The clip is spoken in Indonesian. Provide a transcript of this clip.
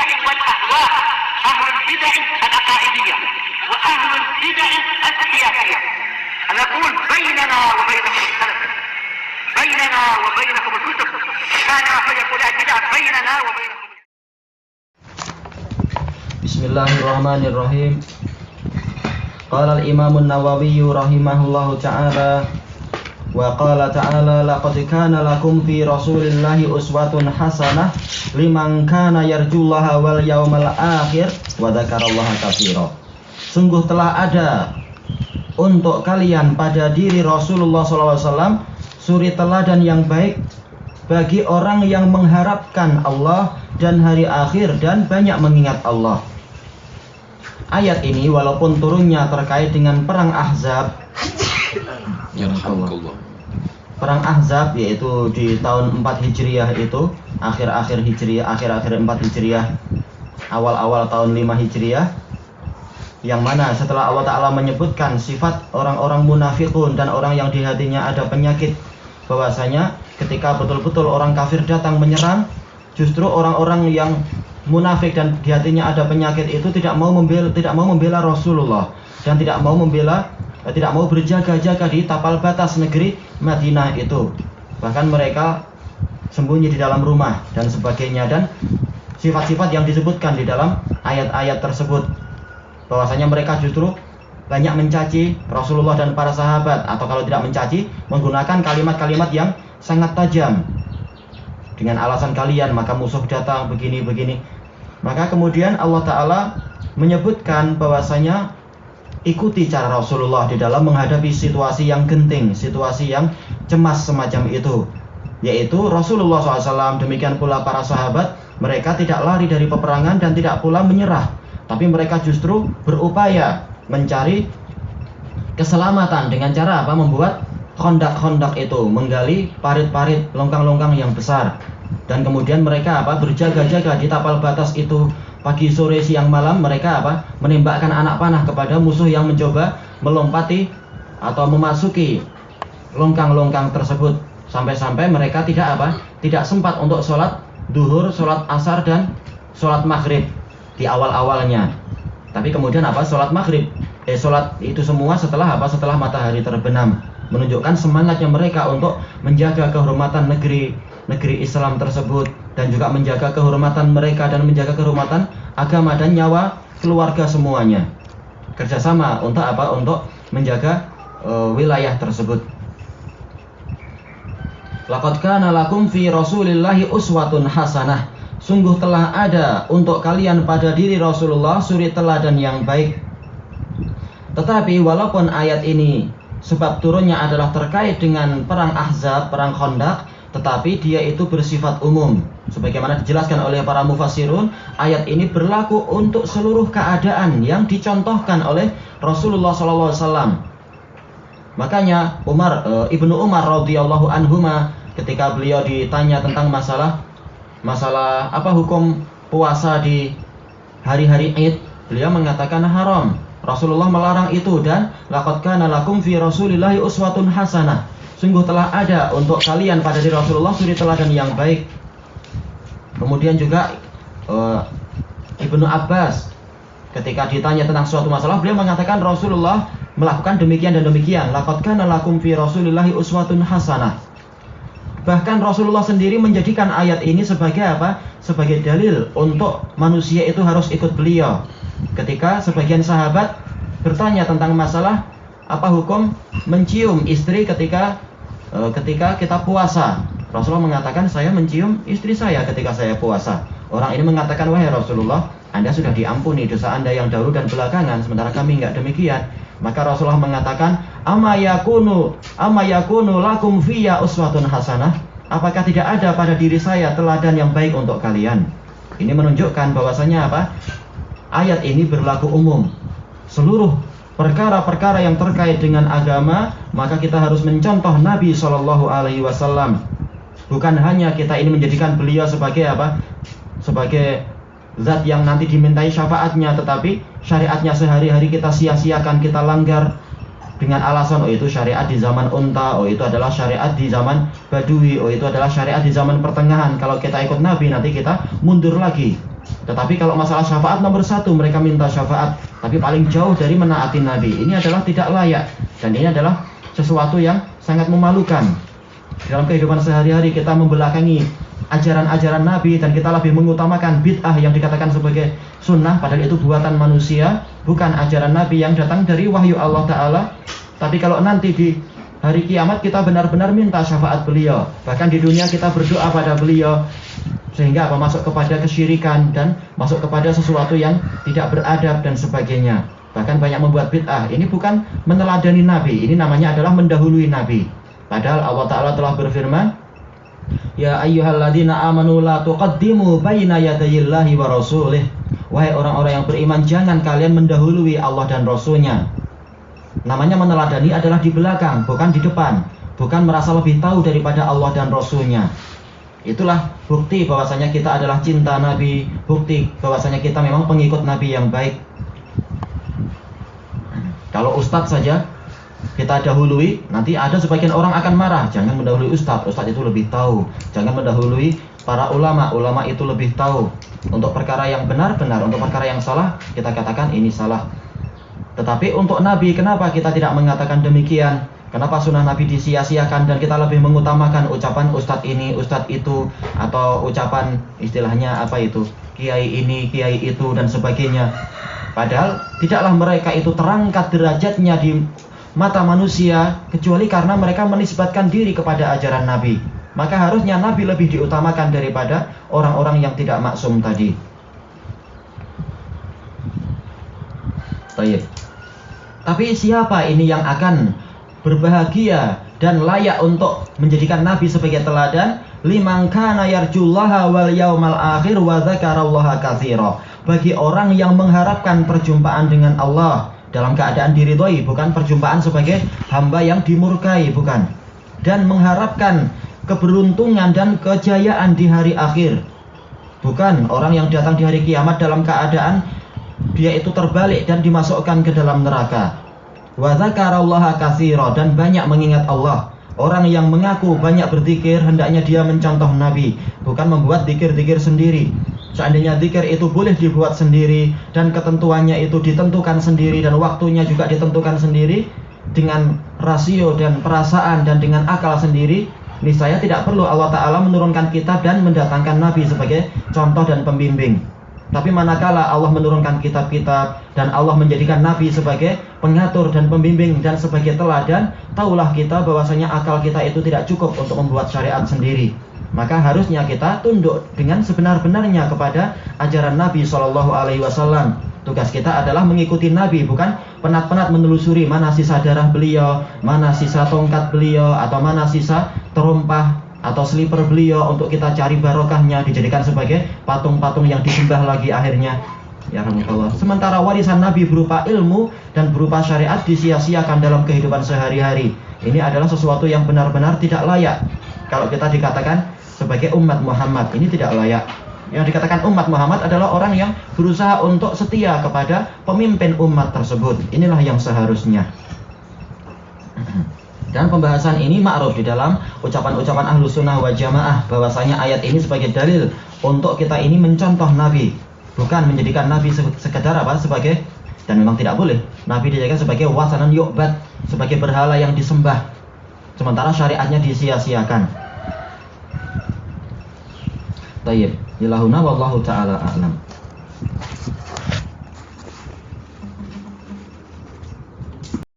البدع والأهواء، أهل البدع العقائدية وأهل البدع السياسية. نقول بيننا وبينكم السلف، بيننا وبينكم الكتب، كان فيقول البدع بيننا وبينكم. Bismillahirrahmanirrahim. Qala al-Imam an-Nawawi rahimahullahu ta'ala wa qala ta'ala laqad kana lakum fi Rasulillahi uswatun hasanah liman kana yarjullaha wal yawmal akhir wa dzakarallaha katsira. Sungguh telah ada untuk kalian pada diri Rasulullah SAW suri teladan yang baik bagi orang yang mengharapkan Allah dan hari akhir dan banyak mengingat Allah. Ayat ini walaupun turunnya terkait dengan perang Ahzab, perang Ahzab yaitu di tahun 4 Hijriah itu, akhir-akhir Hijriah, akhir-akhir 4 Hijriah, awal-awal tahun 5 Hijriah, yang mana setelah Allah Ta'ala menyebutkan sifat orang-orang munafikun dan orang yang di hatinya ada penyakit, bahwasanya ketika betul-betul orang kafir datang menyerang, justru orang-orang yang munafik dan di hatinya ada penyakit itu tidak mau membela Rasulullah dan tidak mau berjaga-jaga di tapal batas negeri Madinah itu. Bahkan mereka sembunyi di dalam rumah dan sebagainya, dan sifat-sifat yang disebutkan di dalam ayat-ayat tersebut, bahwasanya mereka justru banyak mencaci Rasulullah dan para sahabat, atau kalau tidak mencaci, menggunakan kalimat-kalimat yang sangat tajam. Dengan alasan kalian maka musuh datang begini-begini. Maka kemudian Allah Ta'ala menyebutkan bahwasanya ikuti cara Rasulullah di dalam menghadapi situasi yang genting, situasi yang cemas semacam itu, yaitu Rasulullah SAW, demikian pula para sahabat, mereka tidak lari dari peperangan dan tidak pula menyerah, tapi mereka justru berupaya mencari keselamatan dengan cara apa? Membuat khondak-khondak itu, menggali parit-parit, longkang-longkang yang besar, dan kemudian mereka berjaga-jaga di tapal batas itu pagi, sore, siang, malam. Mereka menembakkan anak panah kepada musuh yang mencoba melompati atau memasuki longkang-longkang tersebut, sampai-sampai mereka tidak sempat untuk sholat duhur, sholat asar, dan sholat maghrib di awal-awalnya. Tapi kemudian sholat maghrib, sholat itu semua setelah matahari terbenam, menunjukkan semangatnya mereka untuk menjaga kehormatan negeri Islam tersebut, dan juga menjaga kehormatan mereka dan menjaga kehormatan agama dan nyawa keluarga semuanya. Kerjasama untuk menjaga wilayah tersebut. Laqad kana lakum fi Rasulillahi uswatun hasanah. Sungguh telah ada untuk kalian pada diri Rasulullah suri teladan yang baik. Tetapi walaupun ayat ini sebab turunnya adalah terkait dengan perang Ahzab, perang Khandaq, tetapi dia itu bersifat umum. Sebagaimana dijelaskan oleh para mufassirun, ayat ini berlaku untuk seluruh keadaan yang dicontohkan oleh Rasulullah SAW. Makanya Ibnu Umar radhiyallahu anhuma, ketika beliau ditanya tentang masalah hukum puasa di hari-hari Id, beliau mengatakan haram. Rasulullah melarang itu, dan laqad kana lakum fi Rasulillahi uswatun hasanah. Sungguh telah ada untuk kalian pada diri Rasulullah suri teladan yang baik. Kemudian juga Ibnu Abbas ketika ditanya tentang suatu masalah, beliau mengatakan Rasulullah melakukan demikian dan demikian. Laqad kana lakum fi Rasulillahi uswatun hasanah. Bahkan Rasulullah sendiri menjadikan ayat ini sebagai sebagai dalil untuk manusia itu harus ikut beliau. Ketika sebagian sahabat bertanya tentang masalah apa hukum mencium istri ketika kita puasa, Rasulullah mengatakan saya mencium istri saya ketika saya puasa. Orang ini mengatakan, wahai Rasulullah, Anda sudah diampuni dosa Anda yang dahulu dan belakangan, sementara kami enggak demikian. Maka Rasulullah mengatakan, ama yakunu lakum fiyya uswatun hasanah. Apakah tidak ada pada diri saya teladan yang baik untuk kalian? Ini menunjukkan bahwasanya ayat ini berlaku umum. Seluruh perkara-perkara yang terkait dengan agama, maka kita harus mencontoh Nabi SAW. Bukan hanya kita ini menjadikan beliau sebagai sebagai zat yang nanti dimintai syafaatnya, tetapi syariatnya sehari-hari kita sia-siakan, kita langgar dengan alasan itu syariat di zaman unta, itu adalah syariat di zaman badui, itu adalah syariat di zaman pertengahan. Kalau kita ikut Nabi nanti kita mundur lagi. Tetapi kalau masalah syafaat nomor satu, mereka minta syafaat, tapi paling jauh dari menaati Nabi. Ini adalah tidak layak, dan ini adalah sesuatu yang sangat memalukan. Dalam kehidupan sehari-hari kita membelakangi ajaran-ajaran Nabi, dan kita lebih mengutamakan bid'ah yang dikatakan sebagai sunnah, padahal itu buatan manusia, bukan ajaran Nabi yang datang dari wahyu Allah Ta'ala. Tapi kalau nanti di hari kiamat kita benar-benar minta syafaat beliau, bahkan di dunia kita berdoa pada beliau, sehingga masuk kepada kesyirikan dan masuk kepada sesuatu yang tidak beradab dan sebagainya. Bahkan banyak membuat bid'ah. Ini bukan meneladani Nabi, ini namanya adalah mendahului Nabi. Padahal Allah Ta'ala telah berfirman, ya ayyuhalladzina amanu la tuqaddimu baina yadayillahi wa rasulih. Wahai orang-orang yang beriman, jangan kalian mendahului Allah dan Rasulnya. Namanya meneladani adalah di belakang, bukan di depan. Bukan merasa lebih tahu daripada Allah dan Rasulnya. Itulah bukti bahwasanya kita adalah cinta Nabi, bukti bahwasanya kita memang pengikut Nabi yang baik. Kalau ustadz saja kita dahului, nanti ada sebagian orang akan marah. Jangan mendahului ustadz, ustadz itu lebih tahu. Jangan mendahului para ulama, ulama itu lebih tahu. Untuk perkara yang benar-benar, untuk perkara yang salah, kita katakan ini salah. Tetapi untuk Nabi, kenapa kita tidak mengatakan demikian? Kenapa sunnah Nabi disia-siakan dan kita lebih mengutamakan ucapan ustadz ini, ustadz itu, atau ucapan istilahnya apa itu, kiai ini, kiai itu, dan sebagainya. Padahal tidaklah mereka itu terangkat derajatnya di mata manusia kecuali karena mereka menisbatkan diri kepada ajaran Nabi. Maka harusnya Nabi lebih diutamakan daripada orang-orang yang tidak maksum tadi. Baik. Tapi siapa ini yang akan berbahagia dan layak untuk menjadikan Nabi sebagai teladan? Liman kana yarjullaha wal yaumal akhir wa dzakarallaha katsira. Bagi orang yang mengharapkan perjumpaan dengan Allah dalam keadaan diridhoi, bukan perjumpaan sebagai hamba yang dimurkai, bukan. Dan mengharapkan keberuntungan dan kejayaan di hari akhir. Bukan orang yang datang di hari kiamat dalam keadaan dia itu terbalik dan dimasukkan ke dalam neraka. Wa dzakarallaha katsira, dan banyak mengingat Allah. Orang yang mengaku banyak berzikir hendaknya dia mencontoh Nabi, bukan membuat zikir-zikir sendiri. Seandainya zikir itu boleh dibuat sendiri dan ketentuannya itu ditentukan sendiri dan waktunya juga ditentukan sendiri dengan rasio dan perasaan dan dengan akal sendiri, niscaya tidak perlu Allah Ta'ala menurunkan kitab dan mendatangkan Nabi sebagai contoh dan pembimbing. Tapi manakala Allah menurunkan kitab-kitab dan Allah menjadikan Nabi sebagai pengatur dan pembimbing dan sebagai teladan, taulah kita bahwasanya akal kita itu tidak cukup untuk membuat syariat sendiri. Maka harusnya kita tunduk dengan sebenar-benarnya kepada ajaran Nabi SAW. Tugas kita adalah mengikuti Nabi, bukan penat-penat menelusuri mana sisa darah beliau, mana sisa tongkat beliau, atau mana sisa terumpah atau slipper beliau untuk kita cari barokahnya, dijadikan sebagai patung-patung yang disembah lagi akhirnya. Ya rahmatullah. Sementara warisan Nabi berupa ilmu dan berupa syariat disia-siakan dalam kehidupan sehari-hari. Ini adalah sesuatu yang benar-benar tidak layak. Kalau kita dikatakan sebagai umat Muhammad, ini tidak layak. Yang dikatakan umat Muhammad adalah orang yang berusaha untuk setia kepada pemimpin umat tersebut. Inilah yang seharusnya. Dan pembahasan ini ma'ruf di dalam ucapan-ucapan Ahlus Sunnah wal Jamaah, bahwasanya ayat ini sebagai dalil untuk kita ini mencontoh Nabi, bukan menjadikan Nabi sekedar sebagai, dan memang tidak boleh Nabi dijadikan sebagai wasanan yu'bad, sebagai berhala yang disembah, sementara syariatnya disia-siakan. Tayyib, ilahuna wallahu ta'ala a'lam.